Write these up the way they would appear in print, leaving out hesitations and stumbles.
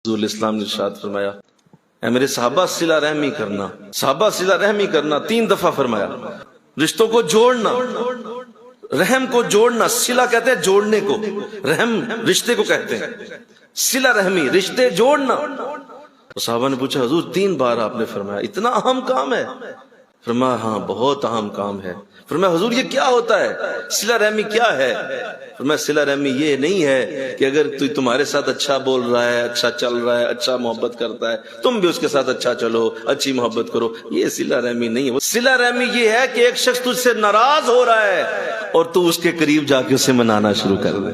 رسول اسلام نے ارشاد فرمایا اے میرے صحابہ صلہ رحمی کرنا، صحابہ صلہ رحمی کرنا 3 دفعہ فرمایا، رشتوں کو جوڑنا، رحم کو جوڑنا، صلہ کہتے ہیں جوڑنے کو، رحم رشتے کو کہتے ہیں، صلہ رحمی رشتے جوڑنا۔ صحابہ نے پوچھا حضور 3 بار آپ نے فرمایا، اتنا اہم کام ہے؟ فرمایا ہاں بہت اہم کام ہے۔ فرمایا حضور یہ کیا ہوتا ہے؟ صلہ رحمی کیا ہے؟ فرمایا صلہ رحمی یہ نہیں ہے کہ اگر تمہارے ساتھ اچھا بول رہا ہے، اچھا چل رہا ہے، اچھا محبت کرتا ہے، تم بھی اس کے ساتھ اچھا چلو، اچھی محبت کرو، یہ صلہ رحمی نہیں ہے۔ صلہ رحمی یہ ہے کہ ایک شخص تجھ سے ناراض ہو رہا ہے اور تو اس کے قریب جا کے اسے منانا شروع کر دے،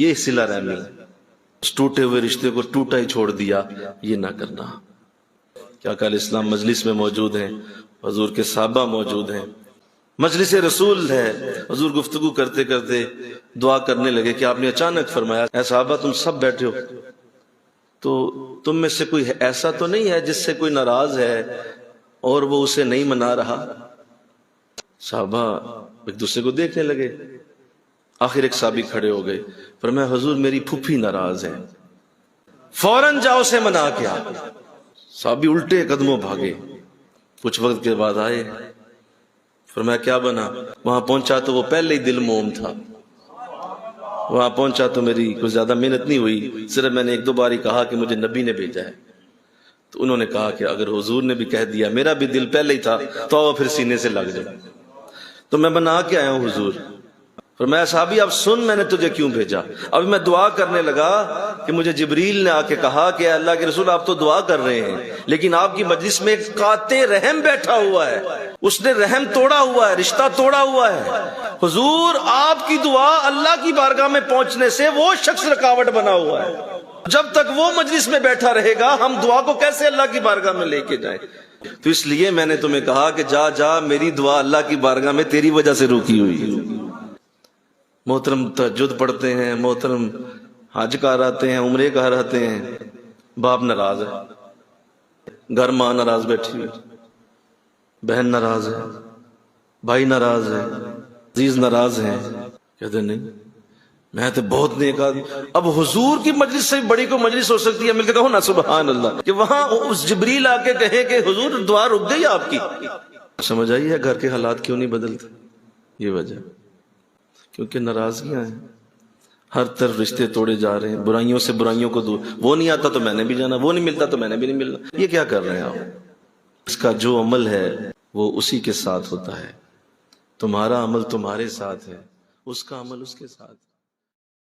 یہ صلہ رحمی۔ ٹوٹے ہوئے رشتے کو ٹوٹا ہی چھوڑ دیا، یہ نہ کرنا۔ کیا کل اسلام مجلس میں موجود ہیں، حضور کے صحابہ موجود ہیں، مجلس رسول ہے، حضور گفتگو کرتے کرتے دعا کرنے لگے کہ آپ نے اچانک فرمایا اے صحابہ تم سب بیٹھے ہو، تو تم میں سے کوئی ایسا تو نہیں ہے جس سے کوئی ناراض ہے اور وہ اسے نہیں منا رہا؟ صحابہ ایک دوسرے کو دیکھنے لگے، آخر ایک صحابی کھڑے ہو گئے، فرمایا حضور میری پھوپھی ناراض ہے، فوراً جاؤ اسے منا کے آ۔ صحابی الٹے قدموں بھاگے، کچھ وقت کے بعد آئے، فرمایا کیا بنا؟ وہاں پہنچا تو وہ پہلے ہی دل موم تھا، وہاں پہنچا تو میری کچھ زیادہ محنت نہیں ہوئی، صرف میں نے 1-2 بار ہی کہا کہ مجھے نبی نے بھیجا ہے، تو انہوں نے کہا کہ اگر حضور نے بھی کہہ دیا، میرا بھی دل پہلے ہی تھا، تو آؤ پھر سینے سے لگ جائے، تو میں بنا کے آیا ہوں حضور۔ فرمایا صحابی اب سن میں نے تجھے کیوں بھیجا؟ اب میں دعا کرنے لگا کہ مجھے جبریل نے آ کے کہا کہ اللہ کے رسول آپ تو دعا کر رہے ہیں لیکن آپ کی مجلس میں ایک قاطع رحم بیٹھا ہوا ہے، اس نے رحم توڑا ہوا ہے، رشتہ توڑا ہوا ہے، حضور آپ کی دعا اللہ کی بارگاہ میں پہنچنے سے وہ شخص رکاوٹ بنا ہوا ہے، جب تک وہ مجلس میں بیٹھا رہے گا ہم دعا کو کیسے اللہ کی بارگاہ میں لے کے جائیں؟ تو اس لیے میں نے تمہیں کہا کہ جا جا میری دعا اللہ کی بارگاہ میں تیری وجہ سے روکی ہوئی ہے۔ محترم تہجد پڑھتے ہیں، محترم حج کر آتے ہیں، عمرے کر آتے ہیں، باپ ناراض ہے، گھر ماں ناراض بیٹھی ہوئی، بہن ناراض ہے، بھائی ناراض ہے، عزیز ناراض ہیں، کہتے نہیں میں تو بہت نیک آدمی۔ اب حضور کی مجلس سے بڑی کوئی مجلس ہو سکتی ہے؟ مل کے کہو نا سبحان اللہ، کہ وہاں اس جبریل آ کے کہے کہ حضور دعا رک گئی آپ کی۔ سمجھ آئی ہے گھر کے حالات کیوں نہیں بدلتے؟ یہ وجہ کیونکہ ناراضگیاں ہیں، ہر طرف رشتے توڑے جا رہے ہیں، برائیوں سے برائیوں کو دور، وہ نہیں آتا تو میں نے بھی جانا، وہ نہیں ملتا تو میں نے بھی نہیں ملنا، یہ کیا کر رہے ہیں آپ؟ اس کا جو عمل ہے وہ اسی کے ساتھ ہوتا ہے، تمہارا عمل تمہارے ساتھ ہے، اس کا عمل اس کے ساتھ ہے۔